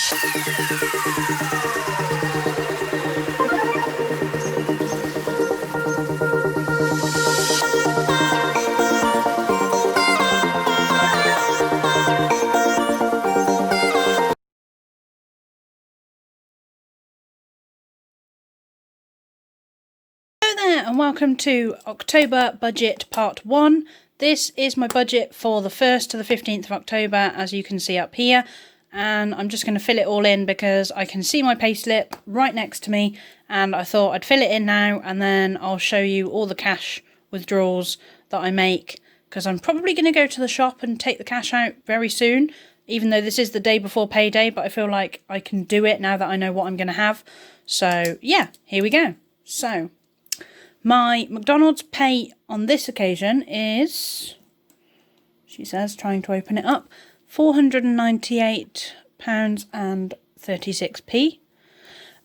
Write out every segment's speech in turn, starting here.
And welcome to October Budget Part 1. This is my budget for the 1st to the 15th of October, as you can see up here. And I'm just going to fill it all in because I can see my payslip right next to me. And I thought I'd fill it in now and then I'll show you all the cash withdrawals that I make. Because I'm probably going to go to the shop and take the cash out very soon. Even though this is the day before payday, but I feel like I can do it now that I know what I'm going to have. So yeah, here we go. So my McDonald's pay on this occasion is, she says, trying to open it up, £498.36.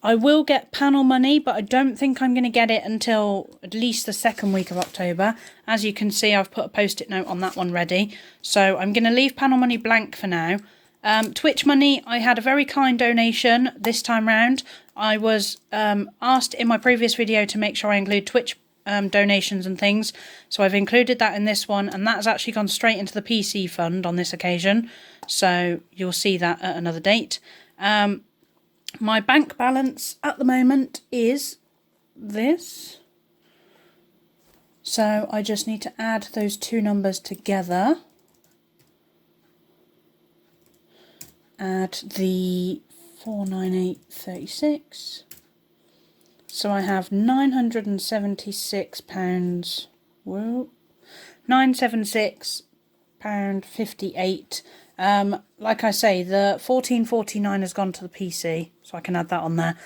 I will get panel money, but I don't think I'm going to get it until at least the second week of October. As you can see, I've put a post-it note on that one ready. So I'm going to leave panel money blank for now. Twitch money, I had a very kind donation this time round. I was asked in my previous video to make sure I include Twitch donations and things, so I've included that in this one, and that's actually gone straight into the PC fund on this occasion, so you'll see that at another date. My bank balance at the moment is this, so I just need to add those two numbers together. Add the 498.36. So I have £976. Whoa, £976.58. Like I say, the £14.49 has gone to the PC, so I can add that on there.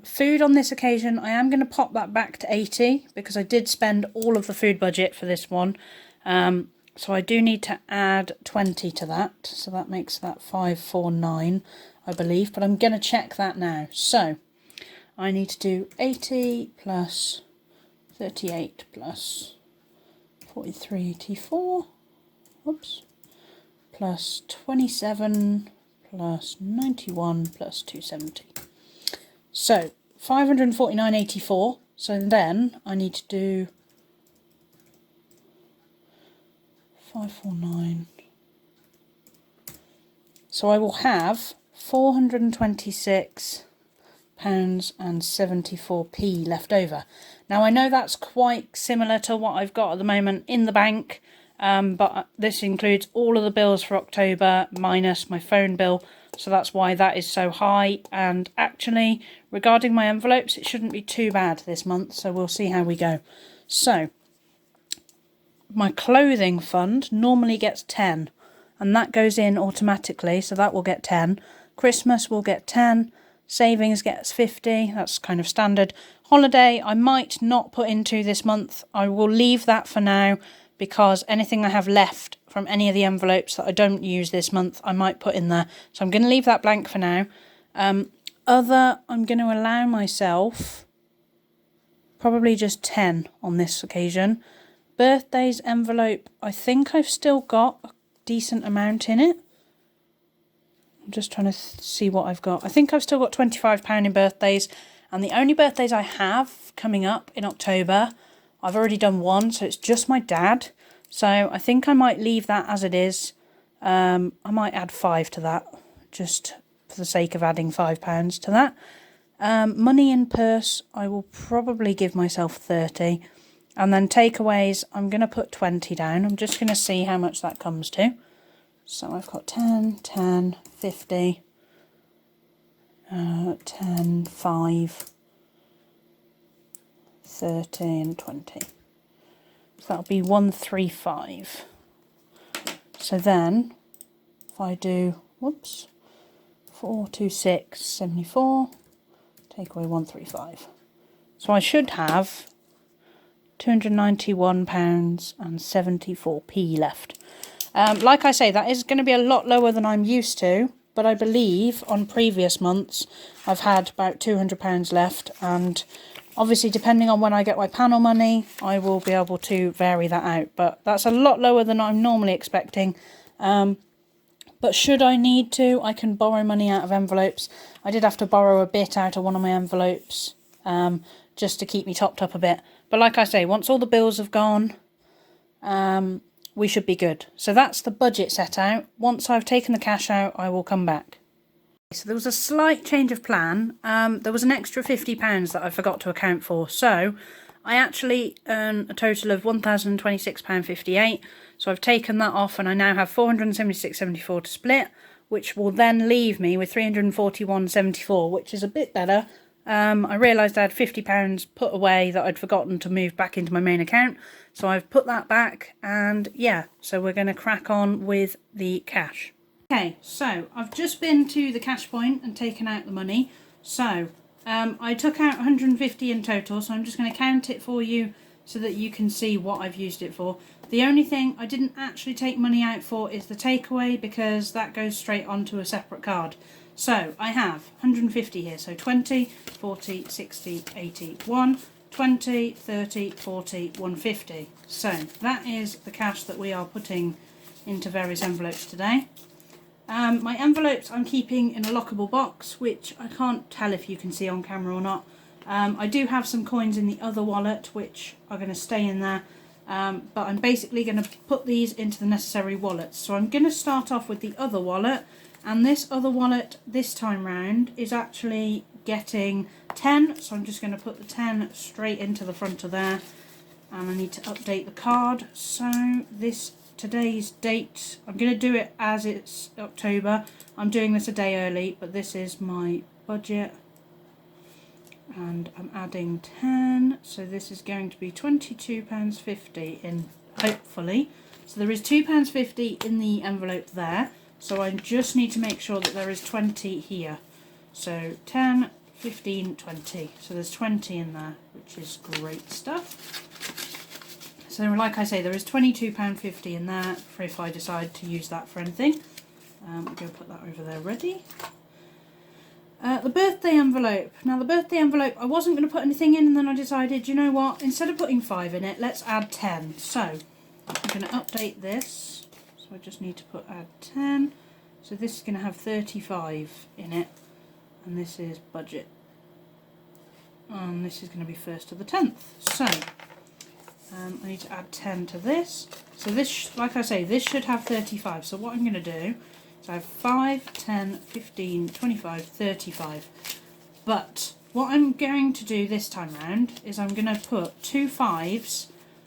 Food on this occasion, I am going to pop that back to 80 because I did spend all of the food budget for this one. So I do need to add 20 to that. So that makes that 549, I believe. But I'm going to check that now. So I need to do 80 plus 38 plus 43.84. Whoops. Plus 27 plus 91 plus 270. So 549.84. So then I need to do 549. So I will have £426.74 left over. Now I know that's quite similar to what I've got at the moment in the bank, but this includes all of the bills for October minus my phone bill, so that's why that is so high. And actually, regarding my envelopes, it shouldn't be too bad this month, so we'll see how we go. So my clothing fund normally gets 10, and that goes in automatically, so that will get 10. Christmas will get 10. Savings gets 50. That's kind of standard. Holiday I might not put into this month. I will leave that for now because anything I have left from any of the envelopes that I don't use this month, I might put in there. So I'm going to leave that blank for now. Other, I'm going to allow myself probably just 10 on this occasion. Birthdays envelope, I think I've still got a decent amount in it. I'm just trying to see what I've got. I think I've still got £25 in birthdays. And the only birthdays I have coming up in October, I've already done one, so it's just my dad. So I think I might leave that as it is. I might add 5 to that, just for the sake of adding £5 to that. Money in purse, I will probably give myself 30. And then takeaways, I'm going to put 20 down. I'm just going to see how much that comes to. So I've got 10, 10, 50, 10, 5, 30 and 20. So that'll be 135. So then, if I do, whoops, 426, 74, take away 135. So I should have £291.74 left. Like I say, that is going to be a lot lower than I'm used to, but I believe on previous months I've had about £200 left, and obviously depending on when I get my panel money I will be able to vary that out, but that's a lot lower than I'm normally expecting. But But should I need to, I can borrow money out of envelopes. I did have to borrow a bit out of one of my envelopes just to keep me topped up a bit. But like I say, once all the bills have gone, we should be good. So that's the budget set out. Once I've taken the cash out, I will come back. So there was a slight change of plan. There was an extra £50 that I forgot to account for. So I actually earn a total of £1,026.58. So I've taken that off and I now have £476.74 to split, which will then leave me with £341.74, which is a bit better. I realised I had £50 put away that I'd forgotten to move back into my main account. So I've put that back and yeah, so we're going to crack on with the cash. Okay, so I've just been to the cash point and taken out the money. So I took out 150 in total, so I'm just going to count it for you so that you can see what I've used it for. The only thing I didn't actually take money out for is the takeaway, because that goes straight onto a separate card. So I have 150 here, so 20, 40, 60, 80, 1, 20, 30, 40, 150. So that is the cash that we are putting into various envelopes today. My envelopes I'm keeping in a lockable box, which I can't tell if you can see on camera or not. I do have some coins in the other wallet which are going to stay in there, but I'm basically going to put these into the necessary wallets. So I'm going to start off with the other wallet, and this other wallet this time round is actually getting 10, so I'm just going to put the 10 straight into the front of there, and I need to update the card. So today's date, I'm going to do it as it's October. I'm doing this a day early, but this is my budget and I'm adding 10, so this is going to be £22.50 in, hopefully. So there is £2.50 in the envelope there, so I just need to make sure that there is 20 here. So 10, 15, 20, so there's 20 in there, which is great stuff. So like I say, there is £22.50 in there for if I decide to use that for anything. I'm going to put that over there ready. The birthday envelope. Now the birthday envelope, I wasn't going to put anything in, and then I decided, you know what, instead of putting 5 in it, let's add 10. So I'm going to update this. So I just need to add 10. So this is going to have 35 in it, and this is budget. And this is going to be 1st to the 10th. So I need to add 10 to this. So this, like I say, this should have 35. So what I'm going to do is I have 5, 10, 15, 25, 35. But what I'm going to do this time round is I'm going to put 2 5s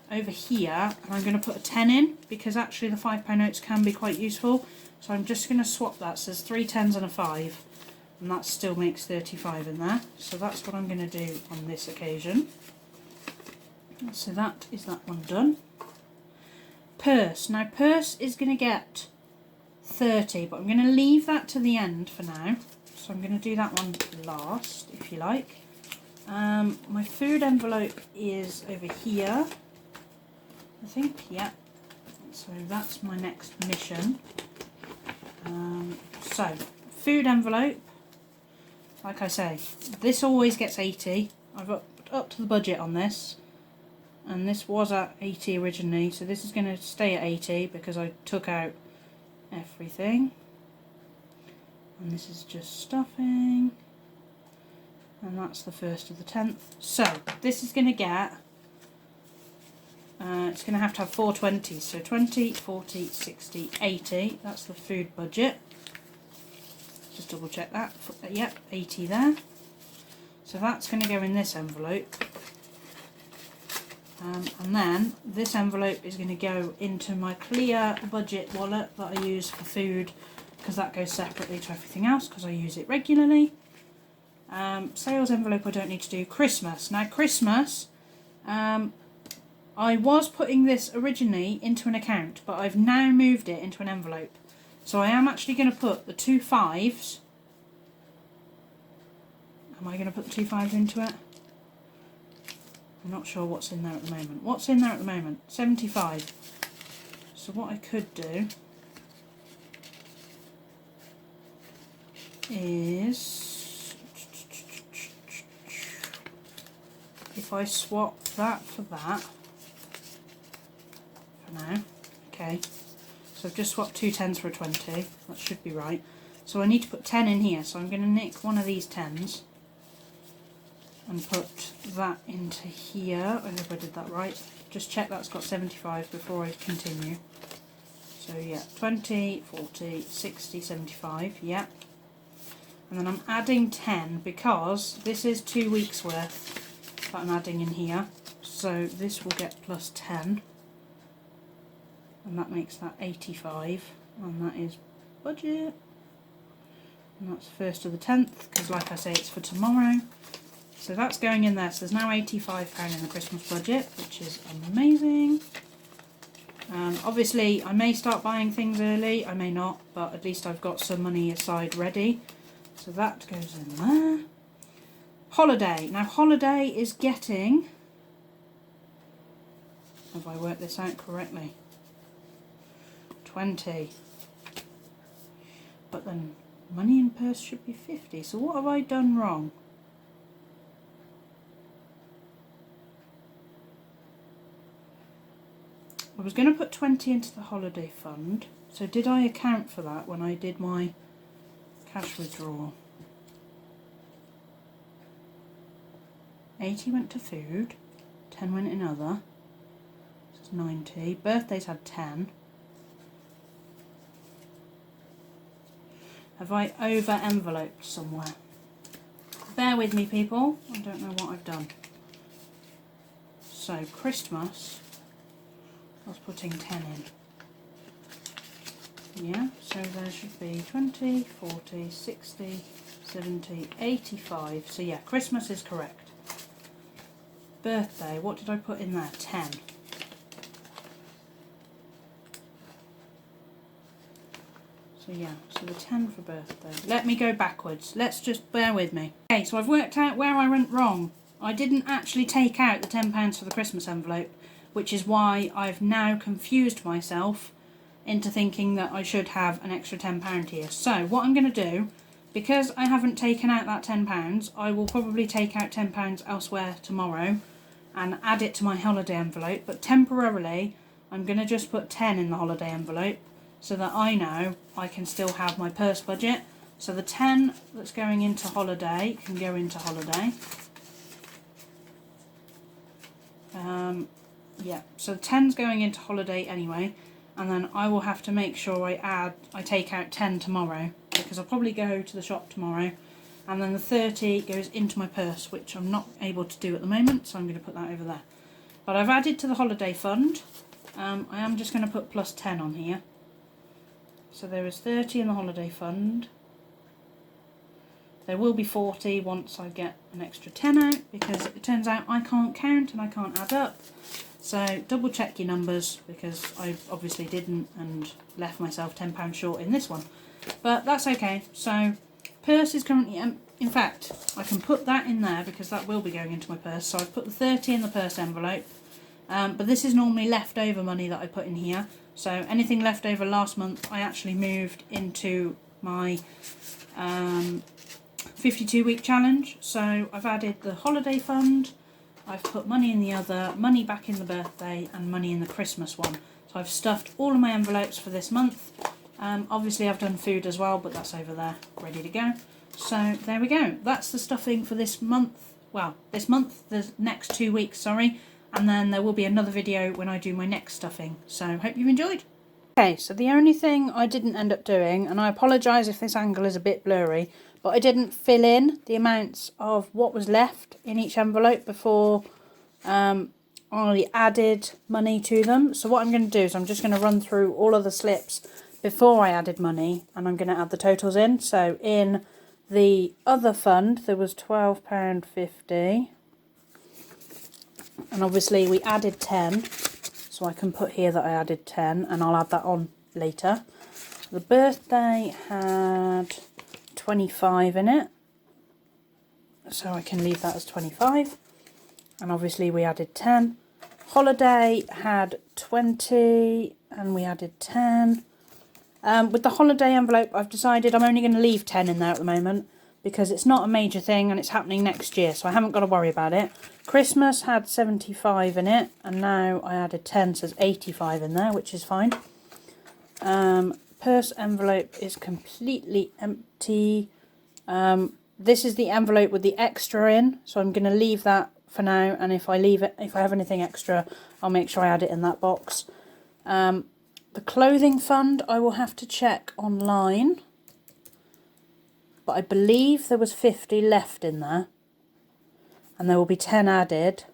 over here, and I'm going to put a 10 in, because actually the £5 notes can be quite useful. So I'm just going to swap that. So there's 3 10s and a 5, and that still makes 35 in there. So that's what I'm going to do on this occasion. So that is that one done. Purse. Now purse is going to get 30, but I'm going to leave that to the end for now. So I'm going to do that one last, if you like. My food envelope is over here, I think, yeah. So that's my next mission. So, food envelope, like I say, this always gets 80. I've upped the budget on this. And this was at 80 originally, so this is going to stay at 80 because I took out everything. And this is just stuffing. And that's the 1st of the 10th. So, this is going to get, it's going to have 4 20s. So 20, 40, 60, 80. That's the food budget. Just double check that. Yep, 80 there. So that's going to go in this envelope. And then this envelope is going to go into my clear budget wallet that I use for food, because that goes separately to everything else because I use it regularly. Sales envelope I don't need to do. Christmas. Now Christmas, I was putting this originally into an account, but I've now moved it into an envelope. So I am actually going to put the 2 5s. Am I going to put the 2 5s into it? I'm not sure what's in there at the moment. What's in there at the moment? 75. So what I could do is, if I swap that for that, for now, okay, so So I've just swapped 2 10s for a 20. That should be right. So I need to put 10 in here. So I'm going to nick one of these 10s and put that into here. I hope I did that right. Just check that's got 75 before I continue. So yeah, 20, 40, 60, 75, yeah. And then I'm adding 10 because this is 2 weeks worth that I'm adding in here. So this will get plus 10. And that makes that 85. And that is budget. And that's 1st of the 10th, because like I say, it's for tomorrow. So that's going in there. So there's now £85 in the Christmas budget, which is amazing. Obviously, I may start buying things early, I may not, but at least I've got some money aside ready. So that goes in there. Holiday. Now, holiday is getting... Have I worked this out correctly? 20. But then money in purse should be 50. So what have I done wrong? I was going to put 20 into the holiday fund. So did I account for that when I did my cash withdrawal? 80 went to food, 10 went in other, so it's 90. Birthdays had 10. Have I over enveloped somewhere? Bear with me, people, I don't know what I've done. So Christmas, I was putting 10 in. Yeah, so there should be 20, 40, 60, 70, 85. So yeah, Christmas is correct. Birthday, what did I put in there? 10. So yeah, so the 10 for birthday. Let me go backwards. Let's just bear with me. Okay, so I've worked out where I went wrong. I didn't actually take out the £10 for the Christmas envelope, which is why I've now confused myself into thinking that I should have an extra £10 here. So what I'm going to do, because I haven't taken out that £10, I will probably take out £10 elsewhere tomorrow and add it to my holiday envelope, but temporarily I'm going to just put 10 in the holiday envelope so that I know I can still have my purse budget. So the 10 that's going into holiday can go into holiday. Yeah, so 10's going into holiday anyway, and then I will have to make sure I take out 10 tomorrow, because I'll probably go to the shop tomorrow, and then the 30 goes into my purse, which I'm not able to do at the moment, so I'm going to put that over there. But I've added to the holiday fund. I am just going to put plus 10 on here. So there is 30 in the holiday fund. There will be 40 once I get an extra 10 out, because it turns out I can't count and I can't add up. So double check your numbers, because I obviously didn't and left myself £10 short in this one. But that's okay. So purse is currently in fact, I can put that in there because that will be going into my purse. So I've put the 30 in the purse envelope. But this is normally leftover money that I put in here. So anything left over last month I actually moved into my 52-week challenge. So I've added the holiday fund, I've put money in the other, money back in the birthday, and money in the Christmas one. So I've stuffed all of my envelopes for this month. Obviously I've done food as well, but that's over there, ready to go. So there we go. That's the stuffing for this month. Well, this month, the next 2 weeks, sorry. And then there will be another video when I do my next stuffing. So hope you've enjoyed. Okay, so the only thing I didn't end up doing, and I apologise if this angle is a bit blurry, but I didn't fill in the amounts of what was left in each envelope before I added money to them. So what I'm going to do is I'm just going to run through all of the slips before I added money, and I'm going to add the totals in. So in the other fund there was £12.50, and obviously we added 10, so I can put here that I added 10, and I'll add that on later. The birthday had 25 in it, so I can leave that as 25, and obviously we added 10. Holiday had 20 and we added 10. With the holiday envelope I've decided I'm only going to leave 10 in there at the moment because it's not a major thing and it's happening next year, so I haven't got to worry about it. Christmas had 75 in it, and now I added 10, so there's 85 in there, which is fine. Purse envelope is completely empty. This is the envelope with the extra in, so I'm going to leave that for now, and if I have anything extra, I'll make sure I add it in that box. The clothing fund I will have to check online, but I believe there was 50 left in there, and there will be 10 added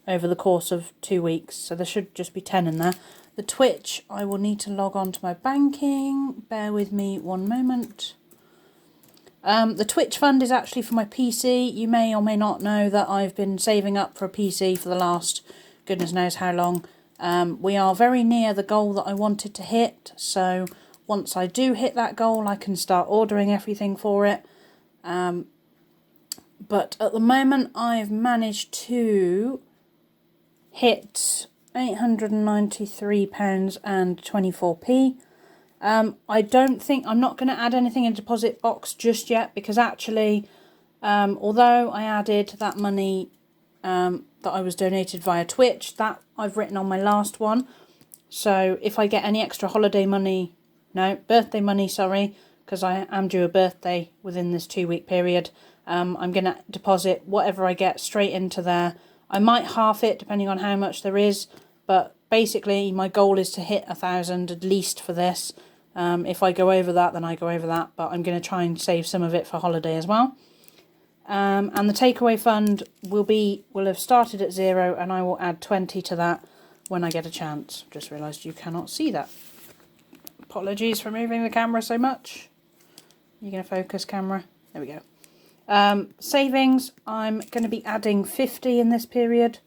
over the course of 2 weeks, so there should just be 10 in there. The Twitch, I will need to log on to my banking. Bear with me one moment. The Twitch fund is actually for my PC. You may or may not know that I've been saving up for a PC for the last goodness knows how long. We are very near the goal that I wanted to hit, so once I do hit that goal I can start ordering everything for it. But at the moment I've managed to hit £893.24. I'm not going to add anything in the deposit box just yet, because actually, although I added that money that I was donated via Twitch, that I've written on my last one. So if I get any extra birthday money, sorry, because I am due a birthday within this 2-week period, I'm going to deposit whatever I get straight into there. I might half it depending on how much there is, but basically my goal is to hit 1,000 at least for this. If I go over that, then I go over that, but I'm going to try and save some of it for holiday as well. And the takeaway fund will have started at 0, and I will add 20 to that when I get a chance. Just realised you cannot see that. Apologies for moving the camera so much. You're going to focus, camera? There we go. Savings, I'm going to be adding 50 in this period,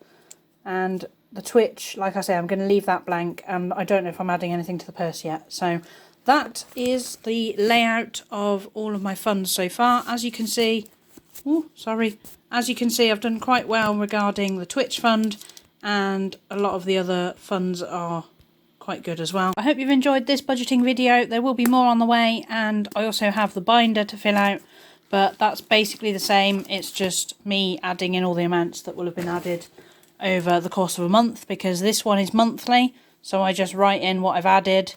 and the Twitch, like I say, I'm going to leave that blank, and I don't know if I'm adding anything to the purse yet. So that is the layout of all of my funds so far. As you can see, I've done quite well regarding the Twitch fund, and a lot of the other funds are quite good as well. I hope you've enjoyed this budgeting video. There will be more on the way, and I also have the binder to fill out, but that's basically the same. It's just me adding in all the amounts that will have been added over the course of a month, because this one is monthly, so I just write in what I've added.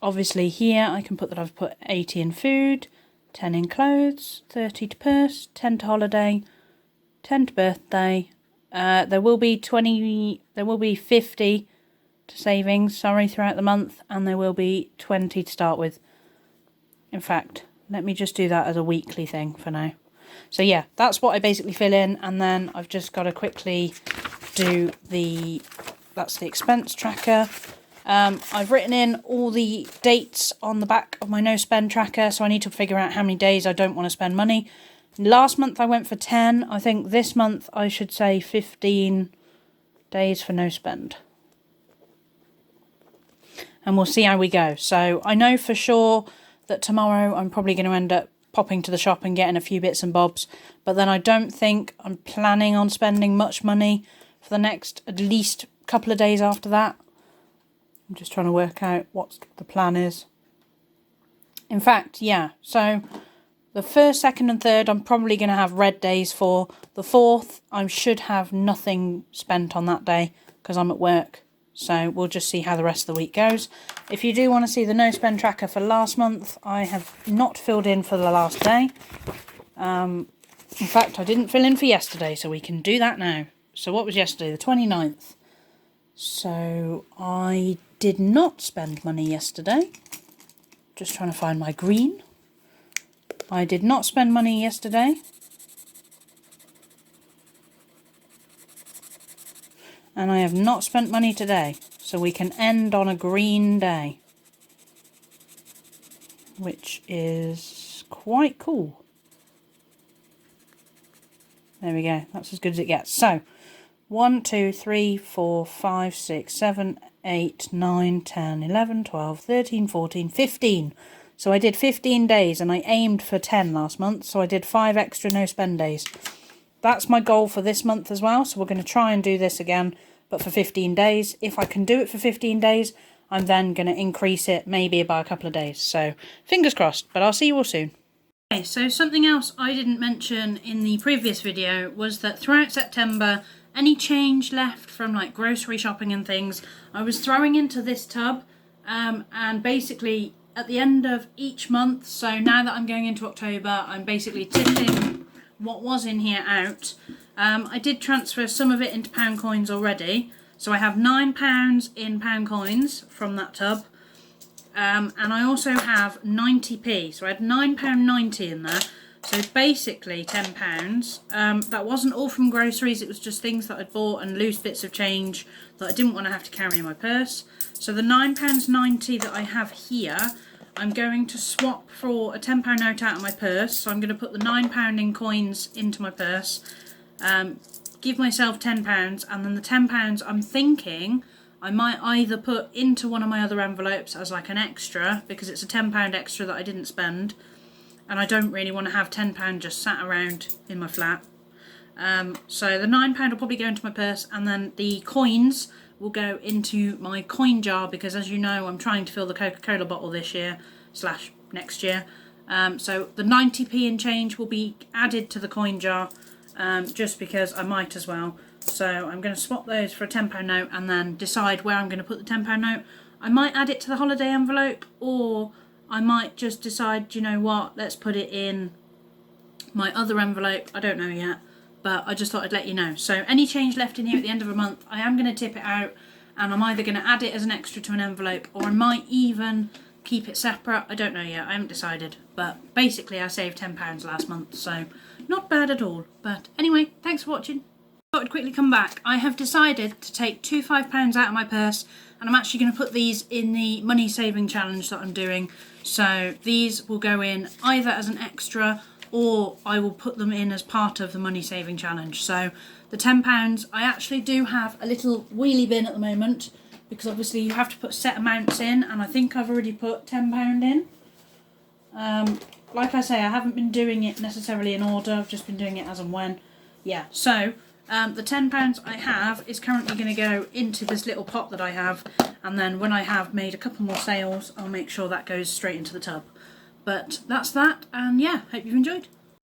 Obviously here I can put that I've put 80 in food, 10 in clothes, 30 to purse, 10 to holiday, 10 to birthday. There will be 50 to savings, throughout the month, and there will be 20 to start with. In fact, let me just do that as a weekly thing for now. So yeah, that's what I basically fill in, and then I've just got to quickly do that's the expense tracker. I've written in all the dates on the back of my no spend tracker, so I need to figure out how many days I don't want to spend money. Last month I went for 10. I think this month I should say 15 days for no spend. And we'll see how we go. So I know for sure that tomorrow I'm probably going to end up popping to the shop and getting a few bits and bobs, but then I don't think I'm planning on spending much money for the next at least couple of days after that. I'm just trying to work out what the plan is. In fact, yeah, so the 1st, 2nd and 3rd I'm probably going to have red days for. The 4th I should have nothing spent on that day because I'm at work. So we'll just see how the rest of the week goes. If you do want to see the no spend tracker for last month, I have not filled in for the last day. In fact, I didn't fill in for yesterday, so we can do that now. So what was yesterday? The 29th. So I did not spend money yesterday. Just trying to find my green. I did not spend money yesterday. And I have not spent money today, so we can end on a green day, which is quite cool. There we go, that's as good as it gets. So 1, 2, 3, 4, 5, 6, 7, 8, 9, 10, 11, 12, 13, 14, 15. So I did 15 days, and I aimed for 10 last month, so I did 5 extra no spend days. That's my goal for this month as well, so we're going to try and do this again, but for 15 days. If I can do it for 15 days, I'm then going to increase it maybe by a couple of days. So fingers crossed, but I'll see you all soon. Okay, so something else I didn't mention in the previous video was that throughout September, any change left from like grocery shopping and things, I was throwing into this tub. and basically at the end of each month, so now that I'm going into October, I'm basically tipping what was in here out. I did transfer some of it into pound coins already, so I have £9 in pound coins from that tub, and I also have 90p, so I had £9.90 in there, so basically £10. That wasn't all from groceries, it was just things that I'd bought and loose bits of change that I didn't want to have to carry in my purse. So the £9.90 that I have here, I'm going to swap for a £10 note out of my purse. So I'm going to put the £9 in coins into my purse, give myself £10, and then the £10 I'm thinking I might either put into one of my other envelopes as like an extra, because it's a £10 extra that I didn't spend, and I don't really want to have £10 just sat around in my flat. So the £9 will probably go into my purse, and then the coins will go into my coin jar, because as you know I'm trying to fill the Coca-Cola bottle this year / next year. So the 90p in change will be added to the coin jar, just because I might as well. So I'm going to swap those for a £10 note and then decide where I'm going to put the £10 note. I might add it to the holiday envelope, or I might just decide, you know what, let's put it in my other envelope. I don't know yet, but I just thought I'd let you know. So any change left in here at the end of a month, I am going to tip it out, and I'm either going to add it as an extra to an envelope, or I might even keep it separate. I don't know yet, I haven't decided. But basically I saved £10 last month, so not bad at all. But anyway, thanks for watching. I thought I'd quickly come back. I have decided to take two £5 out of my purse, and I'm actually going to put these in the money saving challenge that I'm doing. So these will go in either as an extra, or I will put them in as part of the money saving challenge. So the £10, I actually do have a little wheelie bin at the moment, because obviously you have to put set amounts in, and I think I've already put £10 in. Like I say, I haven't been doing it necessarily in order, I've just been doing it as and when. Yeah, so the £10 I have is currently going to go into this little pot that I have, and then when I have made a couple more sales, I'll make sure that goes straight into the tub. But that's that, and yeah, hope you've enjoyed.